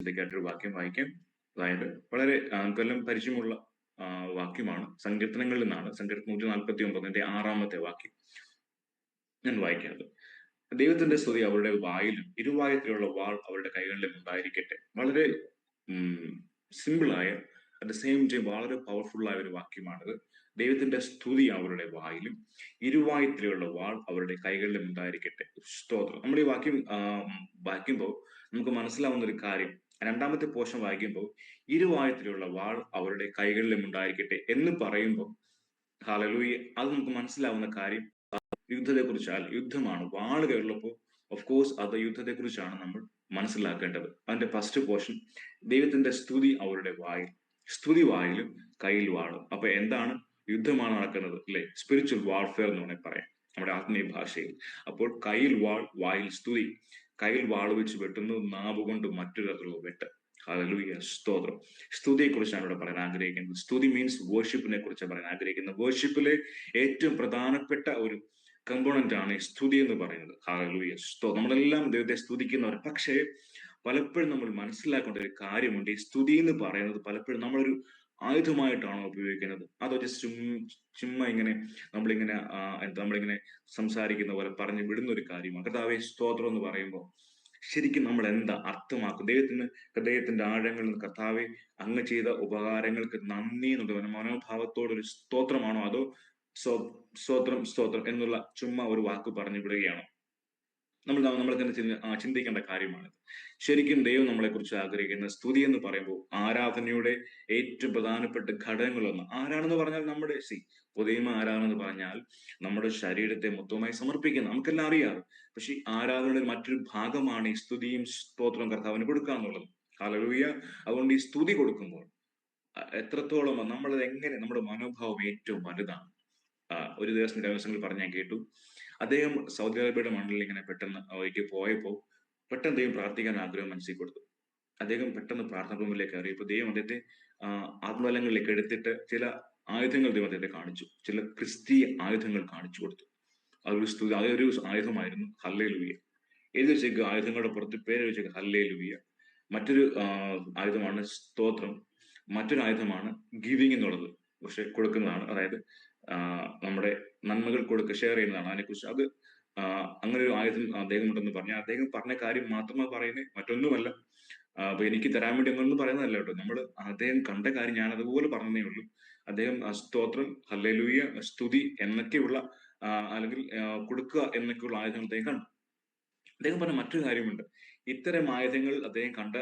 ശ്രദ്ധിക്കാത്തൊരു വാക്യം വായിക്കാം. അതായത് വളരെ കൊല്ലം പരിചയമുള്ള വാക്യമാണ്. സങ്കീർത്തനങ്ങളിൽ നിന്നാണ്. സങ്കീർത്തനം 149 6 വാക്യം ഞാൻ വായിക്കുന്നത്. ദൈവത്തിന്റെ സ്തുതി അവരുടെ വായിലും ഇരുവായത്തിലുള്ള വാൾ അവരുടെ കൈകളിലും ഉണ്ടായിരിക്കട്ടെ. വളരെ സിമ്പിളായ അറ്റ് ദ സെയിം ടൈം വളരെ പവർഫുൾ ആയ ഒരു വാക്യമാണിത്. ദൈവത്തിന്റെ സ്തുതി അവരുടെ വായിലും ഇരുവായത്തിലുള്ള വാൾ അവരുടെ കൈകളിലും ഉണ്ടായിരിക്കട്ടെ. സ്തോത്രം. നമ്മൾ ഈ വാക്യം വായിക്കുമ്പോൾ നമുക്ക് മനസ്സിലാവുന്ന ഒരു കാര്യം, രണ്ടാമത്തെ പോർഷൻ വായിക്കുമ്പോൾ ഇരുവായത്തിലുള്ള വാൾ അവരുടെ കൈകളിലും ഉണ്ടായിരിക്കട്ടെ എന്ന് പറയുമ്പോൾ ഹല്ലേലൂയ, അത് നമുക്ക് മനസ്സിലാവുന്ന കാര്യം യുദ്ധത്തെക്കുറിച്ചാൽ യുദ്ധമാണ്. വാള് കയറുള്ളപ്പോൾ ഓഫ് കോഴ്സ് അത് യുദ്ധത്തെക്കുറിച്ചാണ് നമ്മൾ മനസ്സിലാക്കേണ്ടത്. അതിന്റെ ഫസ്റ്റ് പോർഷൻ ദൈവത്തിന്റെ സ്തുതി അവരുടെ വായിൽ, സ്തുതി വായിലും കയ്യിൽ വാളും. അപ്പൊ എന്താണ്? യുദ്ധമാണ് നടക്കുന്നത് അല്ലെ? സ്പിരിച്വൽ വാർഫെയർ എന്ന് വേണമെങ്കിൽ പറയാം നമ്മുടെ ആത്മീയ ഭാഷയിൽ. അപ്പോൾ കയ്യിൽ വാൾ, വായിൽ സ്തുതി. കയ്യിൽ വാൾ വെച്ച് വെട്ടുന്നു, നാവ് കൊണ്ട് മറ്റൊരു തരത്തിലുള്ള വെട്ട്. ഹല്ലേലൂയ, സ്തോത്രം. സ്തുതിയെ കുറിച്ചാണ് ഇവിടെ പറയാൻ ആഗ്രഹിക്കുന്നത്. സ്തുതി മീൻസ് വേർഷിപ്പിനെ കുറിച്ച് പറയാൻ ആഗ്രഹിക്കുന്നത്. വേർഷിപ്പിലെ ഏറ്റവും പ്രധാനപ്പെട്ട ഒരു കമ്പോണന്റ് ആണ് ഈ സ്തുതി എന്ന് പറയുന്നത്. ഹല്ലേലൂയ, സ്തോത്രം. നമ്മളെല്ലാം ദൈവത്തെ സ്തുതിക്കുന്നവർ. പക്ഷേ പലപ്പോഴും നമ്മൾ മനസ്സിലാക്കേണ്ട ഒരു കാര്യമുണ്ട്. ഈ സ്തുതി എന്ന് പറയുന്നത് പലപ്പോഴും നമ്മളൊരു ആയുധമായിട്ടാണോ ഉപയോഗിക്കുന്നത്, അതോ ജസ്റ്റ് ചുമ്മാ ഇങ്ങനെ നമ്മളിങ്ങനെ നമ്മളിങ്ങനെ സംസാരിക്കുന്ന പോലെ പറഞ്ഞു വിടുന്ന ഒരു കാര്യമാണ്? കർത്താവേ സ്തോത്രം എന്ന് പറയുമ്പോൾ ശരിക്കും നമ്മൾ എന്താ അർത്ഥമാക്കും? ഹൃദയത്തിന്റെ ആഴങ്ങളിൽ നിന്ന് കർത്താവെ അങ്ങ് ചെയ്ത ഉപകാരങ്ങൾക്ക് നന്ദി എന്നുള്ള മനോഭാവത്തോടൊരു സ്തോത്രമാണോ, അതോ സ്തോത്രം സ്തോത്രം എന്നുള്ള ചുമ്മാ ഒരു വാക്ക് പറഞ്ഞു വിടുകയാണോ? നമ്മൾ തന്നെ ചിന്തിക്കേണ്ട കാര്യമാണ്. ശരിക്കും ദൈവം നമ്മളെ കുറിച്ച് ആഗ്രഹിക്കുന്ന സ്തുതി എന്ന് പറയുമ്പോൾ ആരാധനയുടെ ഏറ്റവും പ്രധാനപ്പെട്ട ഘടകങ്ങളൊന്ന് ആരാണെന്ന് പറഞ്ഞാൽ നമ്മുടെ പുതിയ ആരാധന എന്ന് പറഞ്ഞാൽ നമ്മുടെ ശരീരത്തെ മൊത്തമായി സമർപ്പിക്കുന്ന, നമുക്കെല്ലാം അറിയാം. പക്ഷെ ഈ ആരാധനയുടെ മറ്റൊരു ഭാഗമാണ് ഈ സ്തുതിയും സ്തോത്രവും കർത്താവിന് കൊടുക്കുക എന്നുള്ളത്. ഹല്ലേലൂയ. അതുകൊണ്ട് ഈ സ്തുതി കൊടുക്കുമ്പോൾ എത്രത്തോളം നമ്മളത് എങ്ങനെ, നമ്മുടെ മനോഭാവം ഏറ്റവും വലുതാണ്. ഒരു ദിവസങ്ങളിൽ പറഞ്ഞ് ഞാൻ കേട്ടു, അദ്ദേഹം സൗദി അറേബ്യയുടെ മണ്ണിൽ ഇങ്ങനെ പെട്ടെന്ന് ഒരിക്കൽ പോയപ്പോൾ പെട്ടെന്ന് ദൈവം പ്രാർത്ഥിക്കാൻ ആഗ്രഹം മനസ്സിൽ കൊടുത്തു. അദ്ദേഹം പെട്ടെന്ന് പ്രാർത്ഥന റൂമിലേക്ക് കയറിയപ്പോൾ ദൈവം അദ്ദേഹത്തെ ആത്മബലങ്ങളിലേക്ക് എടുത്തിട്ട് ചില ആയുധങ്ങൾ ദൈവം അദ്ദേഹത്തെ കാണിച്ചു. ചില ക്രിസ്തീയ ആയുധങ്ങൾ കാണിച്ചു കൊടുത്തു. അതൊരു ആയുധമായിരുന്നു ഹല്ലേലൂയ. എഴുതി വെച്ചേക്ക് ആയുധങ്ങളുടെ പുറത്ത് പേര് വെച്ചേക്ക് ഹല്ലേലൂയ. മറ്റൊരു ആയുധമാണ് സ്തോത്രം. മറ്റൊരു ആയുധമാണ് ഗിവിങ് എന്നുള്ളത്, പക്ഷെ കൊടുക്കുന്നതാണ്. അതായത് നമ്മുടെ നന്മകൾ ഷെയർ ചെയ്യുന്നതാണ്. അതിനെക്കുറിച്ച് അത് അങ്ങനെ ഒരു ആയുധം അദ്ദേഹം ഉണ്ടെന്ന് പറഞ്ഞാൽ അദ്ദേഹം പറഞ്ഞ കാര്യം മാത്രമാണ് പറയുന്നത്, മറ്റൊന്നുമല്ല. അപ്പൊ എനിക്ക് തരാൻ വേണ്ടി അങ്ങനൊന്നും പറയുന്നതല്ല കേട്ടോ. അദ്ദേഹം കണ്ട കാര്യം ഞാൻ അതുപോലെ പറഞ്ഞതേ ഉള്ളൂ. അദ്ദേഹം സ്തോത്രം, ഹല്ലേലൂയ, സ്തുതി എന്നൊക്കെയുള്ള അല്ലെങ്കിൽ കൊടുക്കുക എന്നൊക്കെയുള്ള ആയുധങ്ങൾ അദ്ദേഹം കണ്ടു. അദ്ദേഹം പറഞ്ഞ മറ്റൊരു കാര്യമുണ്ട്. ഇത്തരം ആയുധങ്ങൾ അദ്ദേഹം കണ്ട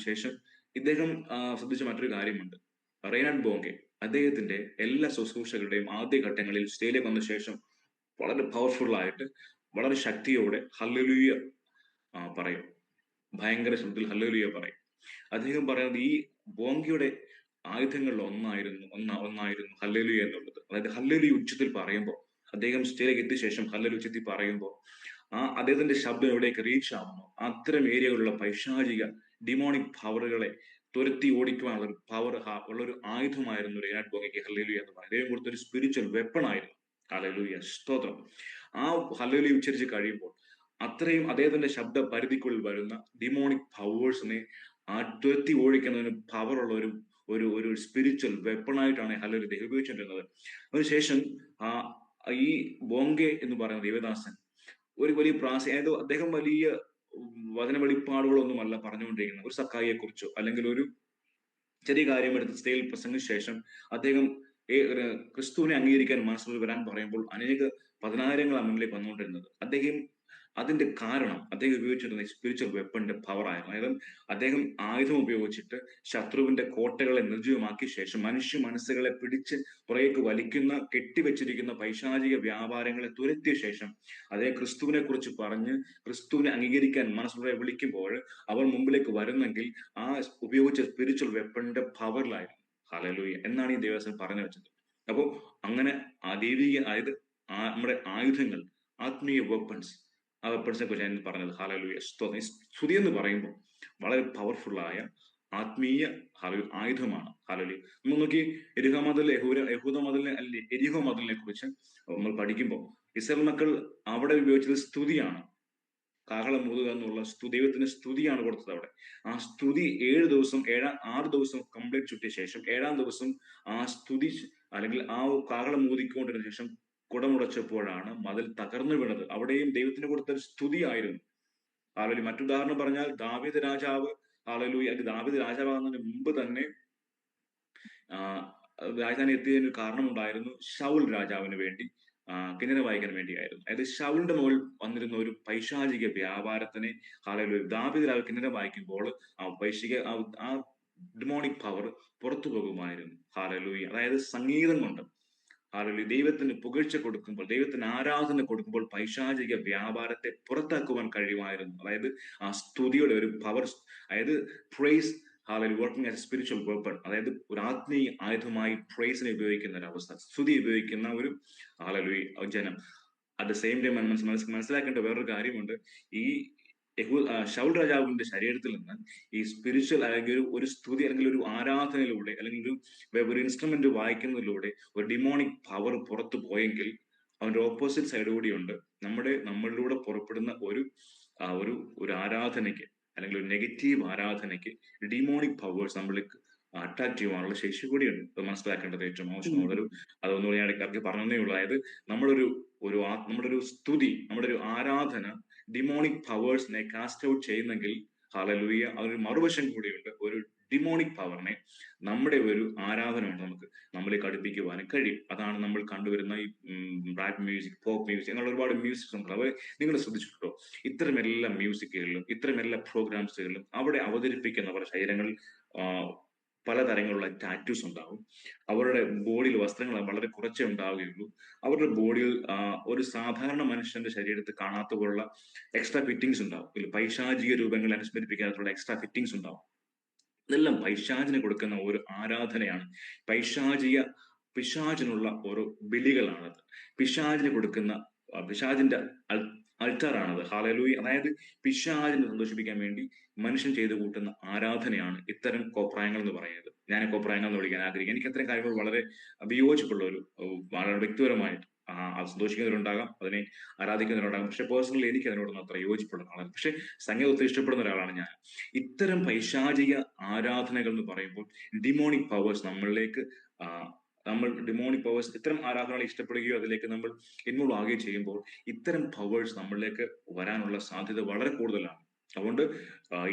ശേഷം ഇദ്ദേഹം ശ്രദ്ധിച്ച മറ്റൊരു കാര്യമുണ്ട്. റെയ്നാഡ് ബോങ്കെ അദ്ദേഹത്തിന്റെ എല്ലാ ശുശ്രൂഷകളുടെയും ആദ്യഘട്ടങ്ങളിൽ സ്റ്റേജിലേക്ക് വന്ന ശേഷം വളരെ പവർഫുൾ ആയിട്ട് വളരെ ശക്തിയോടെ ഹല്ലേലൂയ പറയും. ഭയങ്കര ശബ്ദത്തിൽ ഹല്ലേലൂയ പറയും. അദ്ദേഹം പറയുന്നത് ഈ ബോങ്കയുടെ ആയുധങ്ങളിൽ ഒന്നായിരുന്നു ഹല്ലേലൂയ എന്നുള്ളത്. അതായത് ഹല്ലേലൂയ ഉച്ചത്തിൽ പറയുമ്പോൾ, അദ്ദേഹം സ്റ്റേജിലേക്ക് എത്തിയ ശേഷം ഹല്ലേലൂയ ഉച്ചത്തിൽ പറയുമ്പോൾ അദ്ദേഹത്തിന്റെ ശബ്ദം എവിടേക്ക് റീച്ച് ആവുന്നു അത്തരം ഏരിയകളിലുള്ള പൈശാചിക ഡിമോണിക് പവറുകളെ തുരത്തി ഓടിക്കുവാനുള്ള ഒരു പവർ ഉള്ള ഒരു ആയുധമായിരുന്നു റെയ്നാഡ് ബോങ്കയ്ക്ക് ഹല്ലേലൂയ എന്ന് പറയുന്നത്. ദൈവം കൊടുത്തൊരു സ്പിരിച്വൽ വെപ്പൺ ആയിരുന്നു. ഹല്ലേലൂയ, സ്തോത്രം. ആ ഹല്ലേലൂയ ഉച്ചരിച്ച് കഴിയുമ്പോൾ അത്രയും അദ്ദേഹത്തിന്റെ ശബ്ദ പരിധിക്കുള്ളിൽ വരുന്ന ഡിമോണിക് പവേഴ്സിനെ തുരത്തി ഓടിക്കുന്നതിന് പവറുള്ള ഒരു സ്പിരിച്വൽ വെപ്പണായിട്ടാണ് ഹല്ലേലൂയ ദൈവം ഉപയോഗിച്ചുകൊണ്ടിരുന്നത്. അതിനുശേഷം ഈ ബോങ്കെ എന്ന് പറയുന്ന ദേവദാസൻ ഒരു വലിയ അതായത് അദ്ദേഹം വലിയ വചന വെളിപ്പാടുകളൊന്നുമല്ല പറഞ്ഞുകൊണ്ടിരിക്കുന്നത്. ഒരു സക്കായിയെ കുറിച്ചോ അല്ലെങ്കിൽ ഒരു ചെറിയ കാര്യം എടുത്ത് സ്റ്റേജിൽ പ്രസംഗിച്ച ശേഷം അദ്ദേഹം ക്രിസ്തുവിനെ അംഗീകരിക്കാൻ മനസ്സിൽ വരാൻ പറയുമ്പോൾ പതിനായിരങ്ങളാണ് മുന്നിലേക്ക് വന്നുകൊണ്ടിരുന്നത്. അതിന്റെ കാരണം അദ്ദേഹം ഉപയോഗിച്ചിരുന്ന സ്പിരിച്വൽ വെപ്പണിന്റെ പവർ ആയിരുന്നു. അതായത് അദ്ദേഹം ആയുധം ഉപയോഗിച്ചിട്ട് ശത്രുവിന്റെ കോട്ടകളെ നിർജ്ജീവമാക്കിയ ശേഷം മനുഷ്യ മനസ്സുകളെ പിടിച്ച് പുറകേക്ക് വലിക്കുന്ന, കെട്ടിവെച്ചിരിക്കുന്ന പൈശാചിക വ്യാപാരങ്ങളെ തുരത്തിയ ശേഷം അദ്ദേഹം ക്രിസ്തുവിനെ കുറിച്ച് പറഞ്ഞ് ക്രിസ്തുവിനെ അംഗീകരിക്കാൻ മനസ്സിലൂടെ വിളിക്കുമ്പോൾ അവർ മുമ്പിലേക്ക് വരുന്നെങ്കിൽ ആ ഉപയോഗിച്ച സ്പിരിച്വൽ വെപ്പണിന്റെ പവറിലായിരുന്നു. ഹല്ലേലൂയ എന്നാണ് ഈ ദേവസ്വം പറഞ്ഞു വെച്ചത്. അപ്പോൾ അങ്ങനെ ദൈവിക, അതായത് നമ്മുടെ ആയുധങ്ങൾ, ആത്മീയ വെപ്പൺസ്, ആ വെപ്പൺസിനെ കുറിച്ച് ഞാൻ പറഞ്ഞത്. ഹല്ലേലൂയ, സ്തുതി എന്ന് പറയുമ്പോൾ വളരെ പവർഫുള്ളായ ആത്മീയ ആയുധമാണ്. ഹല്ലേലൂയ. നമ്മൾ നോക്കി എരിഹോ മതിലിനെ കുറിച്ച് നമ്മൾ പഠിക്കുമ്പോൾ ഇസ്രായേൽ മക്കൾ അവിടെ ഉപയോഗിച്ചത് സ്തുതിയാണ്. കാഹളം ഊതുക എന്നുള്ള ദൈവത്തിന് സ്തുതിയാണ് കൊടുത്തത് അവിടെ. ആ സ്തുതി 7 ദിവസം 6 ദിവസം കംപ്ലീറ്റ് ചുറ്റിയ ശേഷം 7-ാം ദിവസം ആ സ്തുതി അല്ലെങ്കിൽ ആ കാഹളം ഊതിക്കൊണ്ടിരുന്ന ശേഷം കുടമുടച്ചപ്പോഴാണ് മതിൽ തകർന്നു വീണത്. അവിടെയും ദൈവത്തിന് കൊടുത്ത ഒരു സ്തുതിയായിരുന്നു. ഹാലലൂയ. മറ്റുദാഹരണം പറഞ്ഞാൽ ദാവീദ് രാജാവ്, ഹാലലൂയ, ദാവീദ് രാജാവാകുന്നതിന് മുമ്പ് തന്നെ ആഹ് രാജധാനി എത്തിയതിന് ഒരു കാരണമുണ്ടായിരുന്നു. ശൗൽ രാജാവിന് വേണ്ടി കിന്നരം വായിക്കാൻ വേണ്ടിയായിരുന്നു. അതായത് ശൗലിന്റെ മുകളിൽ വന്നിരുന്ന ഒരു പൈശാചിക വ്യാപാരത്തിനെ, ഹാലലൂയ, ദാവീദ് രാജാവ് കിന്നരം വായിക്കുമ്പോൾ ആ പൈശിക ആ ഡിമോണിക് പവർ പുറത്തു പോകുമായിരുന്നു. ഹാലലൂയ. അതായത് സംഗീതം കൊണ്ട്, ഹാലലൂയ, ദൈവത്തിന് പുകഴ്ച കൊടുക്കുമ്പോൾ, ദൈവത്തിന് ആരാധന കൊടുക്കുമ്പോൾ പൈശാചിക വ്യാപാരത്തെ പുറത്താക്കുവാൻ കഴിയുമായിരുന്നു. അതായത് ആ സ്തുതിയുടെ ഒരു പവർ, അതായത് praise, hallelujah, working as spiritual weapon, അതായത് ഒരു ആത്മീയ ആയുധമായി പ്രൈസിനെ ഉപയോഗിക്കുന്ന ഒരു അവസ്ഥ, സ്തുതി ഉപയോഗിക്കുന്ന ഒരു, ഹാലലൂയ, ജനം. അറ്റ് ദ സെയിം ടൈം മനസ്സിലാക്കേണ്ട വേറൊരു കാര്യമുണ്ട്. ഈ ശൗൽ രാജാവിന്റെ ശരീരത്തിൽ നിന്ന് ഈ സ്പിരിച്വൽ അല്ലെങ്കിൽ ഒരു സ്തുതി അല്ലെങ്കിൽ ഒരു ആരാധനയിലൂടെ അല്ലെങ്കിൽ ഒരു ഇൻസ്ട്രുമെന്റ് വായിക്കുന്നതിലൂടെ ഒരു ഡിമോണിക് പവർ പുറത്തു പോയെങ്കിൽ അവന്റെ ഓപ്പോസിറ്റ് സൈഡ് കൂടിയുണ്ട്. നമ്മളിലൂടെ പുറപ്പെടുന്ന ഒരു ഒരു ആരാധനയ്ക്ക് അല്ലെങ്കിൽ ഒരു നെഗറ്റീവ് ആരാധനയ്ക്ക് ഡിമോണിക് പവേഴ്സ് നമ്മളിലേക്ക് അറ്റാക്ക് ചെയ്യുവാനുള്ള ശേഷി കൂടിയുണ്ട്. അത് മനസ്സിലാക്കേണ്ടത് ഏറ്റവും ആവശ്യമാണ്. അതൊന്നുകൂടി ഞാൻ ഇടയ്ക്ക് പറഞ്ഞതേ ഉള്ളൂ. അതായത് നമ്മളൊരു നമ്മുടെ ഒരു സ്തുതി, നമ്മുടെ ഒരു ആരാധന ഡിമോണിക് പവേഴ്സിനെ കാസ്റ്റ് ഔട്ട് ചെയ്യുന്നെങ്കിൽ, ഹാലലൂയ, അതൊരു മറുവശം കൂടിയുണ്ട്. ഒരു ഡിമോണിക് പവറിനെ നമ്മുടെ ഒരു ആരാധന കൊണ്ട് നമുക്ക് നമ്മളിലേക്ക് അടുപ്പിക്കുവാനും കഴിയും. അതാണ് നമ്മൾ കണ്ടുവരുന്ന ഈ റാപ്പ് മ്യൂസിക്, പോപ്പ് മ്യൂസിക്, അങ്ങനെ ഒരുപാട് മ്യൂസിക്സ് ഉണ്ട്. അവർ നിങ്ങൾ ശ്രദ്ധിച്ചിട്ടുണ്ടോ? ഇത്തരമെല്ലാ മ്യൂസിക്കുകളിലും ഇത്തരമെല്ലാ പ്രോഗ്രാംസുകളിലും അവിടെ അവതരിപ്പിക്കുന്നവർ ശരീരങ്ങളിൽ പലതരങ്ങളുള്ള ടാറ്റൂസ് ഉണ്ടാവും. അവരുടെ ബോഡിയിൽ വസ്ത്രങ്ങൾ വളരെ കുറച്ചേ ഉണ്ടാവുകയുള്ളൂ. അവരുടെ ബോഡിയിൽ ഒരു സാധാരണ മനുഷ്യന്റെ ശരീരത്തിൽ കാണാത്ത പോലുള്ള എക്സ്ട്രാ ഫിറ്റിങ്സ് ഉണ്ടാവും. പൈശാചിക രൂപങ്ങളെ അനുസ്മരിപ്പിക്കാനുള്ള എക്സ്ട്രാ ഫിറ്റിങ്സ് ഉണ്ടാവും. ഇതെല്ലാം പൈശാചിന് കൊടുക്കുന്ന ഒരു ആരാധനയാണ്. പിശാചിനുള്ള ഓരോ ബലികളാണത്. പിശാചിന് കൊടുക്കുന്ന പിശാചിന്റെ അൾട്ടാറാണത്. ഹാലലൂയ. അതായത് പിശാചിനെ സന്തോഷിപ്പിക്കാൻ വേണ്ടി മനുഷ്യൻ ചെയ്തു കൂട്ടുന്ന ആരാധനയാണ് ഇത്തരം കോപ്രായങ്ങൾ എന്ന് പറയുന്നത്. ഞാൻ കോപ്രായങ്ങൾ എന്ന് വിളിക്കാൻ ആഗ്രഹിക്കുക. എനിക്ക് അത്തരം കാര്യങ്ങൾ വളരെ വിയോജിപ്പുള്ള വളരെ വ്യക്തിപരമായിട്ട് അത് സന്തോഷിക്കുന്നവരുണ്ടാകാം, അതിനെ ആരാധിക്കുന്നവരുണ്ടാകാം. പക്ഷെ പേഴ്സണലി എനിക്ക് അതിനോടൊന്നും അത്ര യോജിപ്പുള്ള ആളാണ്. പക്ഷെ സംഗീതത്തെ ഇഷ്ടപ്പെടുന്ന ഒരാളാണ് ഞാൻ. ഇത്തരം പൈശാചിക ആരാധനകൾ എന്ന് പറയുമ്പോൾ ഡിമോണിക് പവേഴ്സ് നമ്മളിലേക്ക് ഡിമോണിക് പവേഴ്സ് ഇത്തരം ആരാധനകളെ ഇഷ്ടപ്പെടുകയോ അതിലേക്ക് നമ്മൾ ഇൻവോൾവ് ആകുകയോ ചെയ്യുമ്പോൾ ഇത്തരം പവേഴ്സ് നമ്മളിലേക്ക് വരാനുള്ള സാധ്യത വളരെ കൂടുതലാണ്. അതുകൊണ്ട്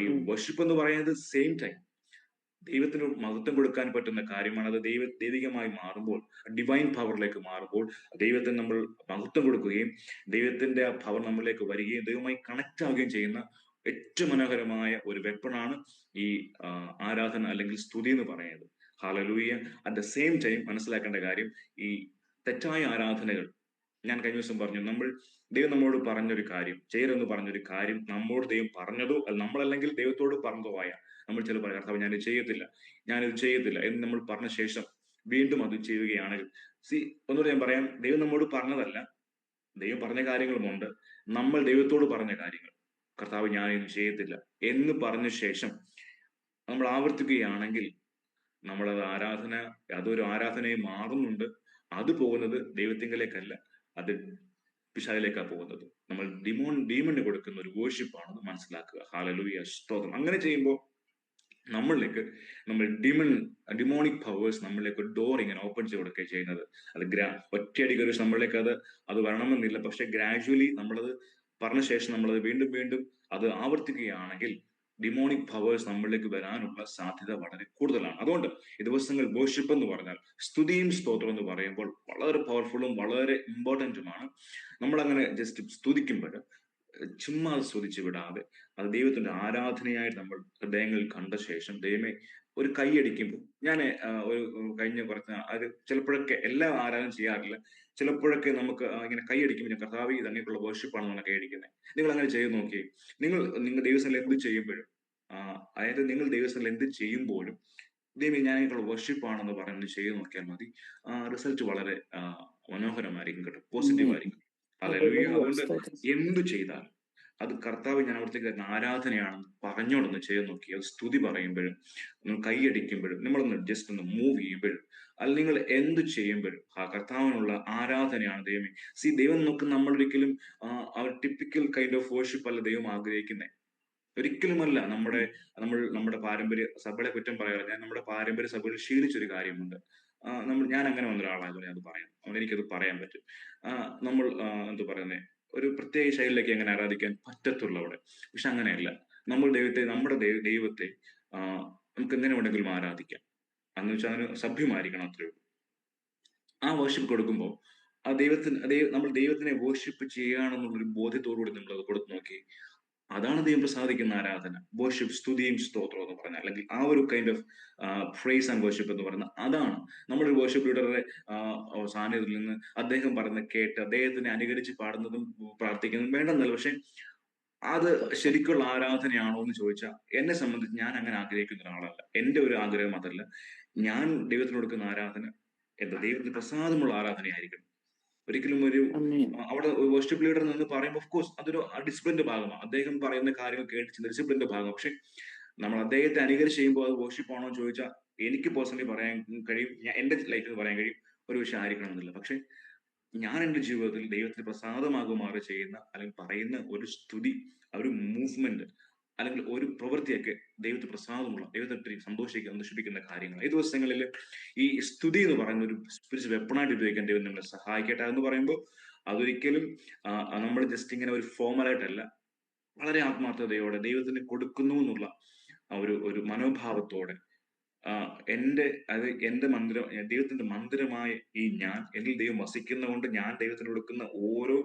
ഈ വർഷിപ്പ് എന്ന് പറയുന്നത് സെയിം ടൈം ദൈവത്തിന് മഹത്വം കൊടുക്കാൻ പറ്റുന്ന കാര്യമാണ്. അത് ദൈവികമായി മാറുമ്പോൾ, ഡിവൈൻ പവറിലേക്ക് മാറുമ്പോൾ ദൈവത്തിന് നമ്മൾ മഹത്വം കൊടുക്കുകയും ദൈവത്തിന്റെ ആ പവർ നമ്മളിലേക്ക് വരികയും ദൈവമായി കണക്ട് ആവുകയും ചെയ്യുന്ന ഏറ്റവും മനോഹരമായ ഒരു വെപ്പണാണ് ഈ ആരാധന അല്ലെങ്കിൽ സ്തുതി എന്ന് പറയുന്നത്. Hallelujah. At the same time മനസ്സിലാക്കേണ്ട കാര്യം, ഈ തെറ്റായ ആരാധനകൾ, ഞാൻ കഴിഞ്ഞ ദിവസം പറഞ്ഞു, ദൈവം നമ്മളോട് പറഞ്ഞൊരു കാര്യം ചെയ്യരുതെന്ന് പറഞ്ഞൊരു കാര്യം നമ്മോട് ദൈവം പറഞ്ഞതോ നമ്മളല്ലെങ്കിൽ ദൈവത്തോട് പറഞ്ഞതോ ആയ നമ്മൾ ചില പറയാം, കർത്താവ് ഞാനിത് ചെയ്യത്തില്ല എന്ന് നമ്മൾ പറഞ്ഞ ശേഷം വീണ്ടും അത് ചെയ്യുകയാണെങ്കിൽ, ഒന്നുകൂടെ ഞാൻ പറയാം, ദൈവം നമ്മോട് പറഞ്ഞതല്ല, ദൈവം പറഞ്ഞ കാര്യങ്ങളുമുണ്ട്. നമ്മൾ ദൈവത്തോട് പറഞ്ഞ കാര്യങ്ങൾ, കർത്താവ് ഞാനിത് ചെയ്യത്തില്ല എന്ന് പറഞ്ഞ ശേഷം നമ്മൾ ആവർത്തിക്കുകയാണെങ്കിൽ അതൊരു ആരാധനയെ മാറുന്നുണ്ട്. അത് പോകുന്നത് ദൈവത്തിങ്കലേക്കല്ല, അത് പിശാചിലേക്കാണ് പോകുന്നത്. നമ്മൾ ഡീമണിന് കൊടുക്കുന്ന ഒരു വേർഷിപ്പാണെന്ന് മനസ്സിലാക്കുക. ഹാലലൂയ, സ്തോത്രം. അങ്ങനെ ചെയ്യുമ്പോൾ നമ്മൾ ഡിമോണിക് പവേഴ്സ് നമ്മളിലേക്ക് ഒരു ഡോർ ഇങ്ങനെ ഓപ്പൺ ചെയ്ത് കൊടുക്കുകയും ചെയ്യുന്നത്. അത് ഒറ്റയടിക്ക് ഒരു നമ്മളിലേക്ക് അത് വരണമെന്നില്ല. പക്ഷെ ഗ്രാജുവലി നമ്മളത് പറഞ്ഞ ശേഷം നമ്മളത് വീണ്ടും വീണ്ടും അത് ആവർത്തിക്കുകയാണെങ്കിൽ ഡിമോണിക് പവേഴ്സ് നമ്മളിലേക്ക് വരാനുള്ള സാധ്യത വളരെ കൂടുതലാണ്. അതുകൊണ്ട് ഈ ദിവസങ്ങൾ വേർഷിപ്പ് എന്ന് പറഞ്ഞാൽ, സ്തുതിയും സ്തോത്രം എന്ന് പറയുമ്പോൾ വളരെ പവർഫുള്ളും വളരെ ഇമ്പോർട്ടന്റുമാണ്. നമ്മൾ അങ്ങനെ ജസ്റ്റ് സ്തുതിക്കുമ്പോൾ ചുമ്മാ സ്തുതിച്ചു വിടാതെ അത് ദൈവത്തിന്റെ ആരാധനയായിട്ട് നമ്മൾ ഹൃദയങ്ങളിൽ കണ്ട ശേഷം ദൈവമേ ഒരു കൈയടിക്കുമ്പോൾ, ഞാൻ ഒരു കഴിഞ്ഞ കുറച്ച് അത് ചിലപ്പോഴൊക്കെ എല്ലാ ആരാധന ചെയ്യാറില്ല, ചിലപ്പോഴൊക്കെ നമുക്ക് ഇങ്ങനെ കൈയടിക്കുമ്പോൾ ഞാൻ കർത്താവേ ഇത് അങ്ങനെയുള്ള വേർഷിപ്പാണ് കൈയടിക്കുന്നത്. നിങ്ങൾ അങ്ങനെ ചെയ്ത് നോക്കിയേ. നിങ്ങൾ ദൈവസ്ഥലിൽ എന്ത് ചെയ്യുമ്പോഴും അതായത് നിങ്ങൾ ദൈവസ്ഥലിൽ എന്ത് ചെയ്യുമ്പോഴും ദൈവം ഞാനായിട്ടുള്ള വർഷിപ്പാണെന്ന് പറഞ്ഞ് ചെയ്ത് നോക്കിയാൽ മതി. റിസൾട്ട് വളരെ മനോഹരമായിരിക്കും കേട്ടോ, പോസിറ്റീവ് ആയിരിക്കും. അതുകൊണ്ട് എന്തു ചെയ്താലും അത് കർത്താവ് ഞാൻ അവിടത്തേക്ക് തരുന്ന ആരാധനയാണെന്ന് പറഞ്ഞോടൊന്ന് ചെയ്ത് നോക്കി. അത് സ്തുതി പറയുമ്പോഴും, നമ്മൾ കൈയടിക്കുമ്പോഴും, നമ്മളൊന്ന് ജസ്റ്റ് ഒന്ന് മൂവ് ചെയ്യുമ്പോഴും, അല്ലെങ്കിൽ നിങ്ങൾ എന്ത് ചെയ്യുമ്പോഴും ആ കർത്താവിനുള്ള ആരാധനയാണ് ദൈവമേ. ദൈവം നോക്ക് നമ്മളൊരിക്കലും ആ ഒരു ടിപ്പിക്കൽ കൈൻഡ് ഓഫ് വർഷിപ്പ് അല്ല ദൈവം ആഗ്രഹിക്കുന്നത്. ഒരിക്കലുമല്ല. നമ്മുടെ പാരമ്പര്യ സഭകളെ കുറ്റം പറയാറില്ല. ഞാൻ നമ്മുടെ പാരമ്പര്യ സഭകളിൽ ശീലിച്ചൊരു കാര്യമുണ്ട്. ഞാൻ അങ്ങനെ വന്ന ഒരാളായതുകൊണ്ട് ഞാനത് പറയാം. അതുകൊണ്ട് എനിക്കത് പറയാൻ പറ്റും. നമ്മൾ എന്താ പറയുന്നേ, ഒരു പ്രത്യേക ശൈലിയിലേക്ക് എങ്ങനെ ആരാധിക്കാൻ പറ്റത്തുള്ളൂ അവിടെ. പക്ഷെ അങ്ങനെയല്ല. നമ്മൾ ദൈവത്തെ, നമ്മുടെ ദൈവത്തെ നമുക്ക് എങ്ങനെ വേണമെങ്കിലും ആരാധിക്കാം. എന്ന് വെച്ചാൽ അതിന് സഭ്യമായിരിക്കണം, അത്രേ ഉള്ളൂ. ആ വർഷിപ്പ് കൊടുക്കുമ്പോൾ ആ നമ്മൾ ദൈവത്തിനെ വർഷിപ്പ് ചെയ്യുകയാണെന്നുള്ളൊരു ബോധ്യത്തോടുകൂടി നമ്മൾ അത് കൊടുത്തു നോക്കി. അതാണ് ദൈവം പ്രസാദിക്കുന്ന ആരാധന. വർഷിപ്പ്, സ്തുതിയും സ്തോത്രവും എന്ന് പറഞ്ഞാൽ, അല്ലെങ്കിൽ ആ ഒരു kind of praise and worship എന്ന് പറയുന്നത് അതാണ്. നമ്മളൊരു വർഷിപ്പ് ലീഡറുടെ സാന്നിധ്യത്തിൽ നിന്ന് അദ്ദേഹം പറയുന്നത് കേട്ട് അദ്ദേഹത്തിനെ അനുകരിച്ച് പാടുന്നതും പ്രാർത്ഥിക്കുന്നതും വേണ്ടെന്നല്ല. പക്ഷെ അത് ശരിക്കുള്ള ആരാധനയാണോ എന്ന് ചോദിച്ചാൽ, എന്നെ സംബന്ധിച്ച് ഞാൻ അങ്ങനെ ആഗ്രഹിക്കുന്ന ഒരാളല്ല. എന്റെ ഒരു ആഗ്രഹം അതല്ല. ഞാൻ ദൈവത്തിന് കൊടുക്കുന്ന ആരാധന ദൈവത്തിന് പ്രസാദമുള്ള ആരാധനയായിരിക്കണം. ഒരിക്കലും ആമേൻ. അവിടെ വർഷിപ്പ് ലീഡർ എന്ന് പറയുമ്പോൾ ഓഫ് കോഴ്സ് അതൊരു ഡിസിപ്ലിന്റെ ഭാഗമാണ്. അദ്ദേഹം പറയുന്ന കാര്യങ്ങൾ കേട്ട് ഡിസിപ്ലിന്റെ ഭാഗം. പക്ഷെ നമ്മൾ അദ്ദേഹത്തെ അനുകരിച്ച് ചെയ്യുമ്പോൾ അത് വർഷിപ്പ് ആണോ എന്ന് ചോദിച്ചാൽ, എനിക്ക് പേഴ്സണലി പറയാൻ കഴിയും, എന്റെ ലൈഫിൽ പറയാൻ കഴിയും, ഒരു വിഷയം ആയിരിക്കണം എന്നില്ല. പക്ഷെ ഞാൻ എന്റെ ജീവിതത്തിൽ ദൈവത്തിന് പ്രസാദമാകുമാറ് ചെയ്യുന്ന അല്ലെങ്കിൽ പറയുന്ന ഒരു സ്തുതി, ഒരു മൂവ്മെന്റ്, അല്ലെങ്കിൽ ഒരു പ്രവൃത്തിയൊക്കെ ദൈവത്തിന് പ്രസാദമുള്ള, ദൈവത്തെ സന്തോഷിപ്പിക്കുന്ന കാര്യങ്ങൾ. ഈ ദിവസങ്ങളിൽ ഈ സ്തുതി എന്ന് പറയുന്ന ഒരു സ്പിരിച്വൽ വെപ്പണായിട്ട് ഉപയോഗിക്കാൻ ദൈവം നമ്മളെ സഹായിക്കട്ടെ. എന്ന് പറയുമ്പോൾ അതൊരിക്കലും നമ്മൾ ജസ്റ്റ് ഇങ്ങനെ ഒരു ഫോമലായിട്ടല്ല, വളരെ ആത്മാർത്ഥതയോടെ ദൈവത്തിന് കൊടുക്കുന്നു എന്നുള്ള ഒരു ഒരു മനോഭാവത്തോടെ, എന്റെ മന്ദിരം, ദൈവത്തിന്റെ മന്ദിരമായ ഈ ഞാൻ, എന്നിൽ ദൈവം വസിക്കുന്നതുകൊണ്ട് ഞാൻ ദൈവത്തിന് കൊടുക്കുന്ന ഓരോ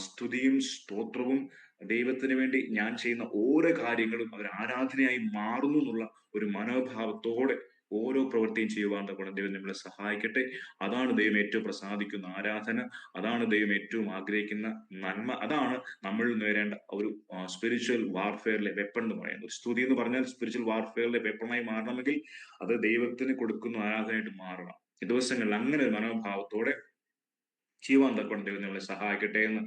സ്തുതിയും സ്തോത്രവും, ദൈവത്തിന് വേണ്ടി ഞാൻ ചെയ്യുന്ന ഓരോ കാര്യങ്ങളും ഒരു ആരാധനയായി മാറുന്നു എന്നുള്ള ഒരു മനോഭാവത്തോടെ ഓരോ പ്രവൃത്തിയും ചെയ്യുവാൻ തക്കോണം ദൈവം നമ്മളെ സഹായിക്കട്ടെ. അതാണ് ദൈവം ഏറ്റവും പ്രസാദിക്കുന്ന ആരാധന. അതാണ് ദൈവം ഏറ്റവും ആഗ്രഹിക്കുന്ന നന്മ. അതാണ് നമ്മൾ നേരേണ്ട ഒരു സ്പിരിച്വൽ വാർഫെയറിലെ വെപ്പൺ എന്ന് പറയുന്നത്. സ്തുതി എന്ന് പറഞ്ഞാൽ സ്പിരിച്വൽ വാർഫെയറിലെ വെപ്പണായി മാറണമെങ്കിൽ അത് ദൈവത്തിന് കൊടുക്കുന്ന ആരാധനയായിട്ട് മാറണം. ഈ ദിവസങ്ങളിൽ അങ്ങനെ ഒരു മനോഭാവത്തോടെ ചെയ്യുവാൻ തക്കോണം ദൈവം നമ്മളെ സഹായിക്കട്ടെ എന്ന്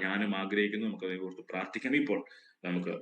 ഞാനും ആഗ്രഹിക്കുന്നു. നമുക്ക് അതിനെ കുറിച്ച് പ്രാർത്ഥിക്കാം. ഇപ്പോൾ നമുക്ക്